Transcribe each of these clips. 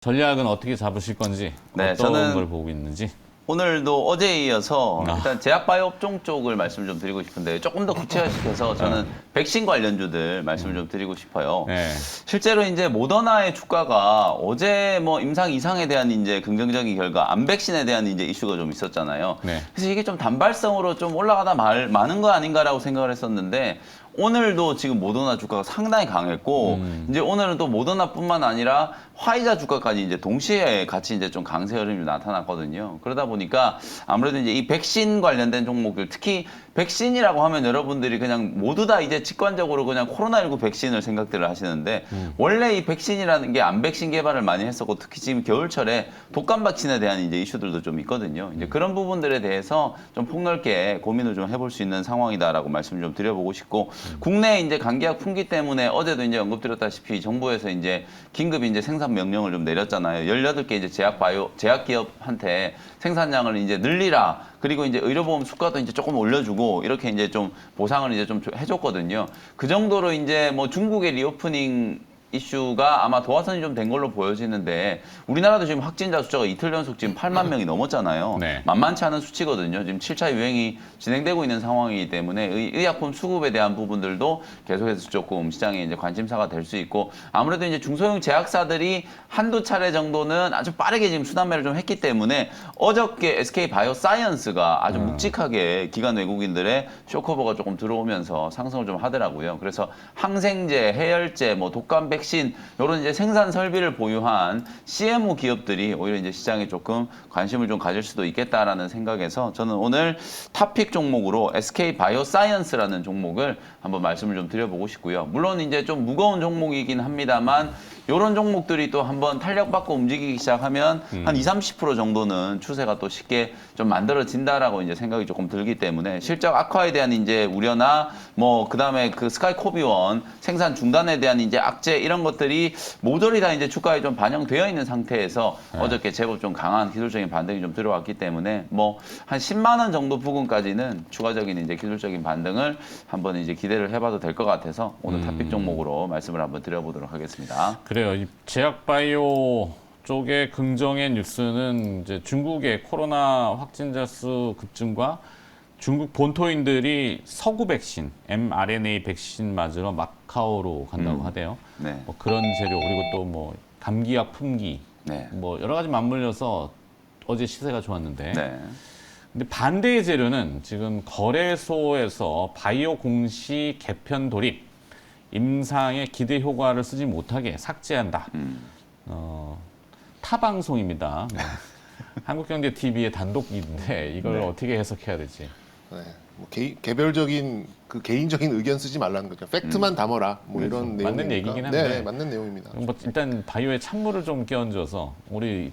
전략은 어떻게 잡으실 건지, 네, 어떤 저는 걸 보고 있는지. 오늘도 어제에 이어서 일단 제약바이오 업종 쪽을 말씀을 좀 드리고 싶은데 조금 더 구체화시켜서 저는 백신 관련주들 말씀을 좀 드리고 싶어요. 네. 실제로 이제 모더나의 주가가 어제 뭐 임상 이상에 대한 이제 긍정적인 결과, 암백신에 대한 이제 이슈가 좀 있었잖아요. 네. 그래서 이게 좀 단발성으로 좀 올라가다 많은 거 아닌가라고 생각을 했었는데 오늘도 지금 모더나 주가가 상당히 강했고 이제 오늘은 또 모더나뿐만 아니라 화이자 주가까지 이제 동시에 같이 이제 좀 강세 흐름이 나타났거든요. 그러다 보니까 아무래도 이제 이 백신 관련된 종목들, 특히 백신이라고 하면 여러분들이 그냥 모두 다 이제 직관적으로 그냥 코로나19 백신을 생각들을 하시는데 원래 이 백신이라는 게 암백신 개발을 많이 했었고 특히 지금 겨울철에 독감 백신에 대한 이제 이슈들도 좀 있거든요. 이제 그런 부분들에 대해서 좀 폭넓게 고민을 좀 해볼 수 있는 상황이다라고 말씀을 좀 드려보고 싶고 국내 이제 감기약 품귀 때문에 어제도 이제 언급드렸다시피 정부에서 이제 긴급 이제 생산 명령을 좀 내렸잖아요. 18개 이제 제약기업한테 생산량을 이제 늘리라. 그리고 이제 의료보험 수가도 이제 조금 올려주고 이렇게 이제 좀 보상을 이제 좀 해줬거든요. 그 정도로 이제 뭐 중국의 리오프닝 이슈가 아마 도화선이 좀 된 걸로 보여지는데 우리나라도 지금 확진자 숫자가 이틀 연속 지금 8만 명이 넘었잖아요. 네. 만만치 않은 수치거든요. 지금 7차 유행이 진행되고 있는 상황이기 때문에 의약품 수급에 대한 부분들도 계속해서 조금 시장에 이제 관심사가 될 수 있고 아무래도 이제 중소형 제약사들이 한두 차례 정도는 아주 빠르게 지금 수단매를 좀 했기 때문에 어저께 SK 바이오사이언스가 아주 묵직하게 기관 외국인들의 쇼커버가 조금 들어오면서 상승을 좀 하더라고요. 그래서 항생제, 해열제, 뭐 독감 백신 이런 이제 생산 설비를 보유한 CMO 기업들이 오히려 이제 시장에 조금 관심을 좀 가질 수도 있겠다라는 생각에서 저는 오늘 탑픽 종목으로 SK 바이오사이언스라는 종목을 한번 말씀을 좀 드려보고 싶고요. 물론 이제 좀 무거운 종목이긴 합니다만 이런 종목들이 또 한번 탄력받고 움직이기 시작하면 한 20-30% 정도는 추세가 또 쉽게 좀 만들어진다라고 이제 생각이 조금 들기 때문에 실적 악화에 대한 이제 우려나 뭐 그다음에 그 스카이코비원 생산 중단에 대한 이제 악재 이런 것들이 모조리 다 이제 주가에 좀 반영되어 있는 상태에서 어저께 제법 좀 강한 기술적인 반등이 좀 들어왔기 때문에 뭐 한 10만 원 정도 부근까지는 추가적인 이제 기술적인 반등을 한번 이제 기대를 해봐도 될 것 같아서 오늘 탑픽 종목으로 말씀을 한번 드려보도록 하겠습니다. 그래요. 이 제약바이오 쪽의 긍정의 뉴스는 이제 중국의 코로나 확진자 수 급증과 중국 본토인들이 서구 백신, mRNA 백신 맞으러 마카오로 간다고 하대요. 네. 뭐 그런 재료 그리고 또 뭐 감기약 품귀 네. 뭐 여러 가지 맞물려서 어제 시세가 좋았는데 네. 근데 반대의 재료는 지금 거래소에서 바이오 공시 개편 돌입 임상의 기대 효과를 쓰지 못하게 삭제한다. 타 방송입니다. 한국경제TV의 단독인데 이걸 네. 어떻게 해석해야 될지. 네. 뭐 개별적인 그 개인적인 의견 쓰지 말라는 거죠. 팩트만 담아라. 뭐 이런 내용. 맞는 얘기긴 한데. 네, 맞는 내용입니다. 뭐 일단 바이오에 찬물을 좀 끼얹어서 우리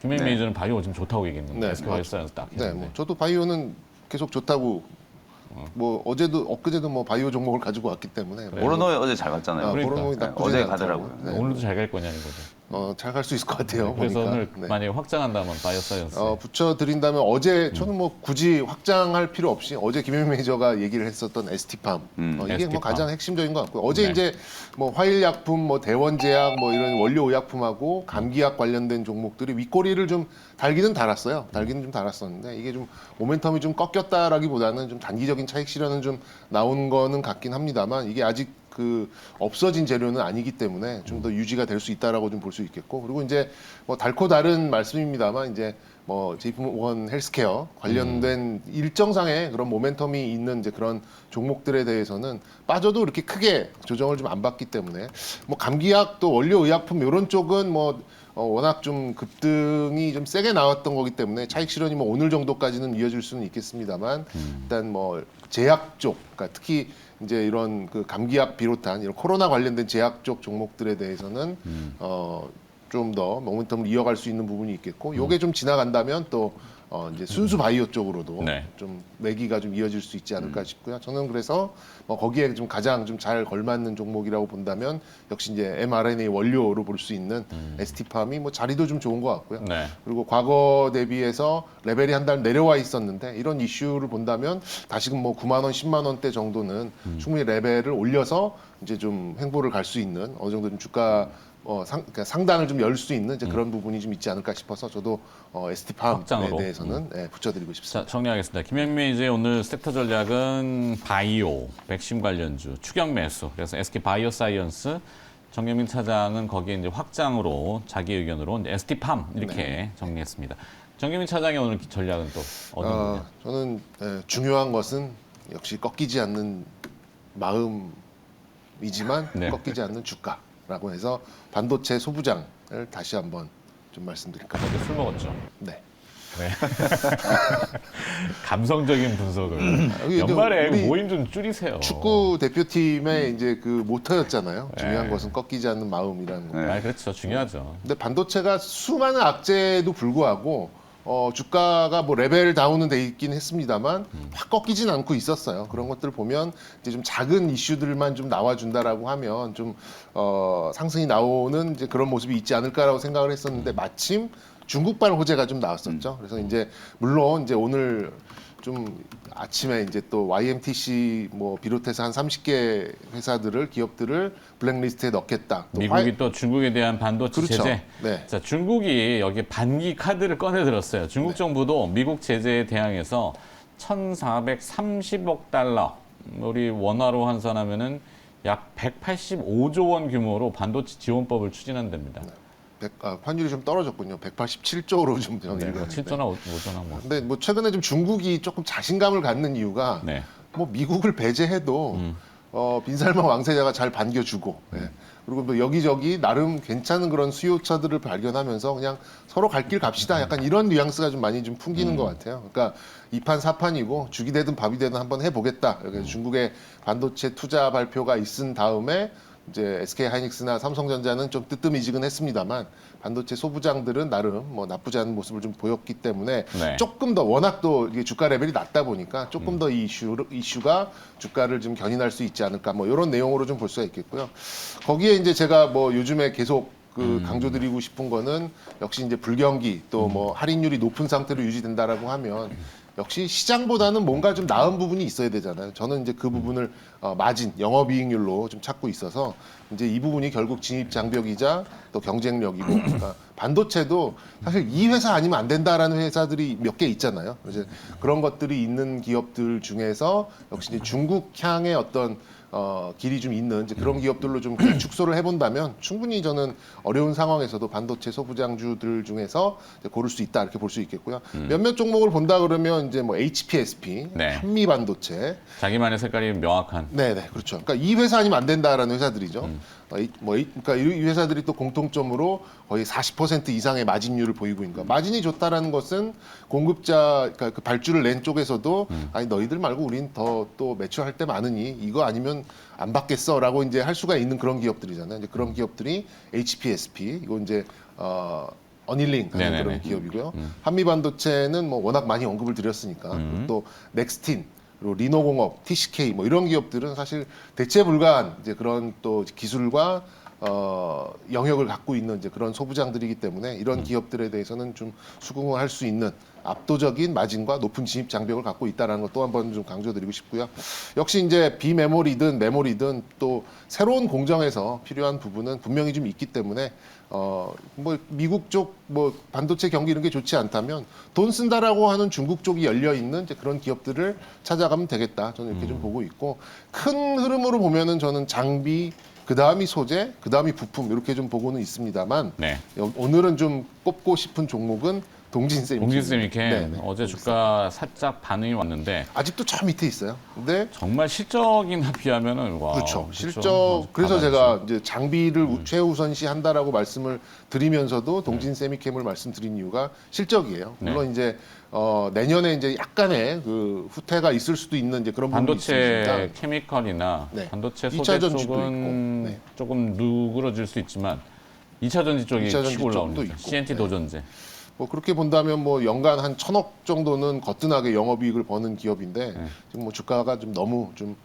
김현 매니저는 바이오 지금 좋다고 얘기했는데 네, SK 바이오사이언스 딱 네, 했는데. 뭐 저도 바이오는 계속 좋다고. 뭐 어제도 엊그제도 뭐 바이오 종목을 가지고 왔기 때문에. 모르노에 어제 잘 갔잖아요. 그러니까. 모르노이 나쁘지 어제 않다고. 가더라고요. 네. 오늘도 잘 갈 거냐는 거죠. 잘 갈 수 있을 것 같아요. 그래서 보니까. 오늘 네. 만약에 확장한다면 바이오사이언스. 붙여드린다면 어제 저는 뭐 굳이 확장할 필요 없이 어제 김현 매니저가 얘기를 했었던 ST팜 이게 ST팜. 뭐 가장 핵심적인 것 같고요. 어제 네. 이제 뭐 화일약품, 뭐 대원제약, 뭐 이런 원료의약품하고 감기약 관련된 종목들이 윗꼬리를 좀 달기는 달았어요. 달기는 좀 달았었는데 이게 좀 모멘텀이 좀 꺾였다라기보다는 좀 단기적인 차익 실현은 좀 나온 거는 같긴 합니다만 이게 아직 그 없어진 재료는 아니기 때문에 좀 더 유지가 될 수 있다라고 좀 볼 수 있겠고 그리고 이제 뭐 달코 다른 말씀입니다만 이제 뭐 JP1 헬스케어 관련된 일정상의 그런 모멘텀이 있는 이제 그런 종목들에 대해서는 빠져도 이렇게 크게 조정을 좀 안 받기 때문에 뭐 감기약 또 원료의약품 이런 쪽은 뭐 워낙 좀 급등이 좀 세게 나왔던 거기 때문에 차익 실현이 뭐 오늘 정도까지는 이어질 수는 있겠습니다만 일단 뭐 제약 쪽, 그러니까 특히 이제 이런 그 감기약 비롯한 이런 코로나 관련된 제약 쪽 종목들에 대해서는 좀 더 모멘텀을 이어갈 수 있는 부분이 있겠고 요게 좀 지나간다면 또 이제 순수 바이오 쪽으로도 네. 좀 매기가 좀 이어질 수 있지 않을까 싶고요. 저는 그래서 뭐 거기에 좀 가장 좀 잘 걸맞는 종목이라고 본다면 역시 이제 mRNA 원료로 볼 수 있는 ST팜이 뭐 자리도 좀 좋은 것 같고요. 네. 그리고 과거 대비해서 레벨이 한 달 내려와 있었는데 이런 이슈를 본다면 다시금 뭐 9만 원, 10만 원대 정도는 충분히 레벨을 올려서 이제 좀 횡보를 갈 수 있는 어느 정도 좀 주가 그러니까 상단을 좀 열 수 있는 이제 그런 부분이 좀 있지 않을까 싶어서 저도 ST팜에 확장으로. 대해서는 붙여드리고 싶습니다. 자, 정리하겠습니다. 김현민 매니저의 오늘 섹터 전략은 바이오, 백신 관련주, 추격 매수. 그래서 SK 바이오사이언스, 정경민 차장은 거기에 이제 확장으로 자기 의견으로 이제 ST팜 이렇게 정리했습니다. 정경민 차장의 오늘 전략은 또 어떤 거냐? 저는 중요한 것은 역시 꺾이지 않는 마음이지만 네. 꺾이지 않는 주가라고 해서 반도체 소부장을 다시 한번 좀 말씀드릴까요? 어제 술 먹었죠. 네. 네. 감성적인 분석을. 여기 연말에 우리 모임 좀 줄이세요. 축구 대표팀의 이제 그 모토였잖아요. 중요한 네. 것은 꺾이지 않는 마음이라는 거. 아, 그렇죠. 중요하죠. 근데 반도체가 수많은 악재에도 불구하고 주가가 뭐 레벨 다운은 돼 있긴 했습니다만 확 꺾이진 않고 있었어요. 그런 것들 보면 이제 좀 작은 이슈들만 좀 나와준다라고 하면 좀 상승이 나오는 이제 그런 모습이 있지 않을까라고 생각을 했었는데 마침 중국발 호재가 좀 나왔었죠. 그래서 이제 물론 이제 오늘 좀 아침에 이제 또 YMTC 뭐 비롯해서 한 30개 회사들을 기업들을 블랙리스트에 넣겠다. 또 미국이 또 중국에 대한 반도체 그렇죠. 제재. 네. 자, 중국이 여기 반기 카드를 꺼내 들었어요. 중국 정부도 미국 제재에 대항해서 1,430억 달러, 우리 원화로 환산하면은 약 185조 원 규모로 반도체 지원법을 추진한답니다. 환율이 좀 떨어졌군요. 187조로 좀 네, 전이를. 7조나 5조나 뭐. 근데 뭐 최근에 좀 중국이 조금 자신감을 갖는 이유가 네. 뭐 미국을 배제해도 빈살만 왕세자가 잘 반겨주고 그리고 뭐 여기저기 나름 괜찮은 그런 수요처들을 발견하면서 그냥 서로 갈 길 갑시다 약간 이런 뉘앙스가 좀 많이 좀 풍기는 것 같아요. 그러니까 2판 4판이고 죽이 되든 밥이 되든 한번 해보겠다. 그래서 중국의 반도체 투자 발표가 있은 다음에 이제 SK 하이닉스나 삼성전자는 좀 뜨뜨미지근했습니다만 반도체 소부장들은 나름 뭐 나쁘지 않은 모습을 좀 보였기 때문에 네. 조금 더 워낙 또 이게 주가 레벨이 낮다 보니까 조금 더 이 이슈가 주가를 좀 견인할 수 있지 않을까 뭐 이런 내용으로 좀 볼 수가 있겠고요. 거기에 이제 제가 뭐 요즘에 계속 그 강조드리고 싶은 거는 역시 이제 불경기 또 뭐 할인율이 높은 상태로 유지된다라고 하면 역시 시장보다는 뭔가 좀 나은 부분이 있어야 되잖아요. 저는 이제 그 부분을 마진, 영업이익률로 좀 찾고 있어서 이제 이 부분이 결국 진입 장벽이자 또 경쟁력이고 그러니까 반도체도 사실 이 회사 아니면 안 된다라는 회사들이 몇 개 있잖아요. 이제 그런 것들이 있는 기업들 중에서 역시 이제 중국향의 어떤 길이 좀 있는 이제 그런 기업들로 좀 축소를 해본다면 충분히 저는 어려운 상황에서도 반도체 소부장주들 중에서 이제 고를 수 있다 이렇게 볼 수 있겠고요. 몇몇 종목을 본다 그러면 이제 뭐 HPSP, 네. 한미반도체, 자기만의 색깔이 명확한. 네네 그렇죠. 그러니까 이 회사 아니면 안 된다라는 회사들이죠. 그러니까 이 회사들이 또 공통점으로 거의 40% 이상의 마진율을 보이고 있는 거. 마진이 좋다라는 것은 공급자, 그러니까 그 발주를 낸 쪽에서도 아니 너희들 말고 우린 더 또 매출할 때 많으니 이거 아니면 안 받겠어라고 이제 할 수가 있는 그런 기업들이잖아요. 이제 그런 기업들이 HPSP 이거 이제 어닐링 하는 네네네. 그런 기업이고요. 한미반도체는 뭐 워낙 많이 언급을 드렸으니까 또 넥스틴 그리고 리노공업, TCK 뭐 이런 기업들은 사실 대체 불가한 이제 그런 또 기술과 영역을 갖고 있는 이제 그런 소부장들이기 때문에 이런 기업들에 대해서는 좀 수긍을 할 수 있는 압도적인 마진과 높은 진입 장벽을 갖고 있다는 것 또 한번 좀 강조드리고 싶고요. 역시 이제 비메모리든 메모리든 또 새로운 공정에서 필요한 부분은 분명히 좀 있기 때문에 뭐 미국 쪽 뭐 반도체 경기 이런 게 좋지 않다면 돈 쓴다라고 하는 중국 쪽이 열려 있는 이제 그런 기업들을 찾아가면 되겠다. 저는 이렇게 좀 보고 있고 큰 흐름으로 보면은 저는 장비 그 다음이 소재, 그 다음이 부품 이렇게 좀 보고는 있습니다만 네. 오늘은 좀 꼽고 싶은 종목은 동진세미캠. 동진세미캠 네, 네. 어제 주가 살짝 반응이 왔는데 아직도 저 밑에 있어요. 근데 정말 실적이나 비하면은 와. 그렇죠. 실적 그래서 제가 이제 장비를 최우선시 한다라고 말씀을 드리면서도 동진세미캠을 말씀드린 이유가 실적이에요. 물론 네. 이제 내년에 이제 약간의 그 후퇴가 있을 수도 있는 이제 그런 부분이 반도체 있습니다. 케미컬이나 네. 반도체 2차 소재 전지도 쪽은 있고. 네. 조금 누그러질 수 있지만 2차 전지 쪽이 2차 전지 치고 올라옵니다. 쪽도 있고. CNT 네. 도전제. 뭐 그렇게 본다면 뭐 연간 한 1,000억 정도는 거뜬하게 영업이익을 버는 기업인데 지금 뭐 주가가 좀 너무 좀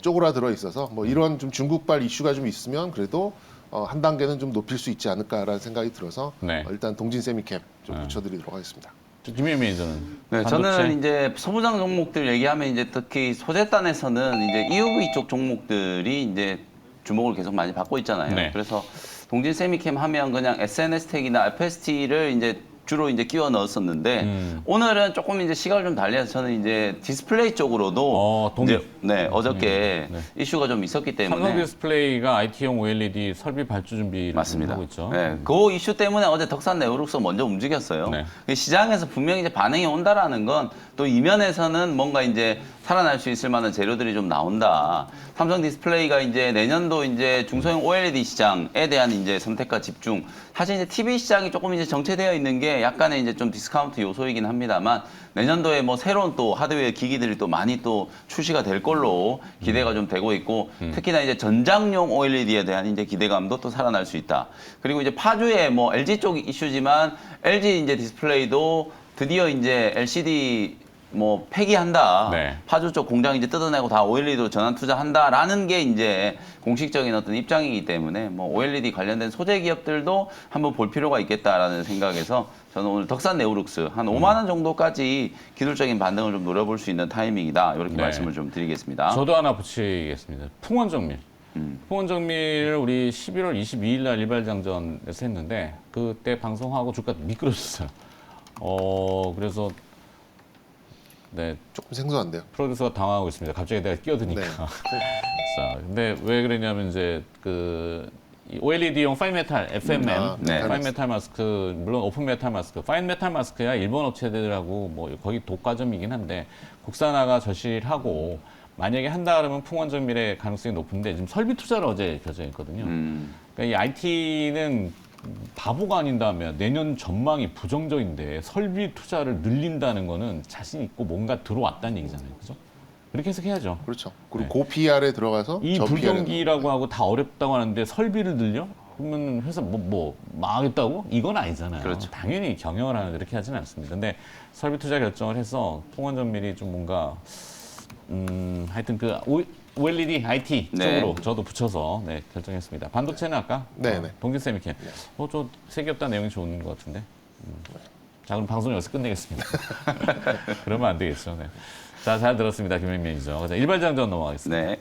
쪼그라들어 있어서 뭐 이런 좀 중국발 이슈가 좀 있으면 그래도 한 단계는 좀 높일 수 있지 않을까라는 생각이 들어서 네. 일단 동진세미캡 좀 붙여드리도록 하겠습니다. 김혜민 매니저는 네, 저는 이제 소부장 종목들 얘기하면 이제 특히 소재단에서는 이제 EUV 쪽 종목들이 이제 주목을 계속 많이 받고 있잖아요. 네. 그래서 동진 세미캠 하면 그냥 SNS 택이나 FST를 이제 주로 이제 끼워 넣었었는데 오늘은 조금 이제 시각을 좀 달리해서 저는 이제 디스플레이 쪽으로도 동의. 이제 어저께 이슈가 좀 있었기 때문에 삼성 디스플레이가 IT용 OLED 설비 발주 준비를 맞습니다. 하고 있죠. 네, 그 이슈 때문에 어제 덕산 네오룩스 먼저 움직였어요. 네. 시장에서 분명히 이제 반응이 온다라는 건 또 이면에서는 뭔가 이제 살아날 수 있을 만한 재료들이 좀 나온다. 삼성 디스플레이가 이제 내년도 이제 중소형 OLED 시장에 대한 이제 선택과 집중. 사실 이제 TV 시장이 조금 이제 정체되어 있는 게 약간의 이제 좀 디스카운트 요소이긴 합니다만 내년도에 뭐 새로운 또 하드웨어 기기들이 또 많이 또 출시가 될 걸로 기대가 좀 되고 있고 특히나 이제 전장용 OLED에 대한 이제 기대감도 또 살아날 수 있다. 그리고 이제 파주에 뭐 LG 쪽 이슈지만 LG 이제 디스플레이도 드디어 이제 LCD 뭐 폐기한다. 네. 파주 쪽 공장 이제 뜯어내고 다 OLED로 전환 투자한다라는 게 이제 공식적인 어떤 입장이기 때문에 뭐 OLED 관련된 소재 기업들도 한번 볼 필요가 있겠다라는 생각에서 저는 오늘 덕산 네오룩스 한 5만 원 정도까지 기술적인 반등을 좀 노려볼 수 있는 타이밍이다. 이렇게 네. 말씀을 좀 드리겠습니다. 저도 하나 붙이겠습니다. 풍원정밀. 풍원정밀을 우리 11월 22일 날 일발장전에서 했는데 그때 방송하고 주가 미끄러졌어요. 그래서 네, 조금 생소한데요. 프로듀서가 당황하고 있습니다. 갑자기 내가 끼어드니까. 네. 자, 근데 왜 그러냐면 이제 그 OLED용 파인 메탈 FMM, 네. 파인 메탈 마스크, 물론 오픈 메탈 마스크, 파인 메탈 마스크야 일본 업체들하고 뭐 거기 독과점이긴 한데 국산화가 절실하고 만약에 한다 그러면 풍원정밀의 가능성이 높은데 지금 설비 투자를 어제 결정했거든요. 그러니까 이 IT는 바보가 아닌다면 내년 전망이 부정적인데 설비 투자를 늘린다는 거는 자신 있고 뭔가 들어왔다는 얘기잖아요. 그죠? 그렇게 해석해야죠. 그렇죠. 그리고 네. 고 PR에 들어가서 이 저 PR에 불경기라고 하고 다 어렵다고 하는데 설비를 늘려? 그러면 회사 뭐 망하겠다고? 이건 아니잖아요. 그렇죠. 당연히 경영을 하는데 이렇게 하지는 않습니다. 근데 설비 투자 결정을 해서 풍원전밀이 좀 뭔가 하여튼 그 OLED IT 네. 쪽으로 저도 붙여서 네, 결정했습니다. 반도체는 아까 네네. 동진 세미캠. 저 세계업다 내용이 좋은 것 같은데. 자 그럼 방송 여기서 끝내겠습니다. 그러면 안 되겠죠. 네. 자 잘 들었습니다. 김현민이죠. 일발장전 넘어가겠습니다. 네.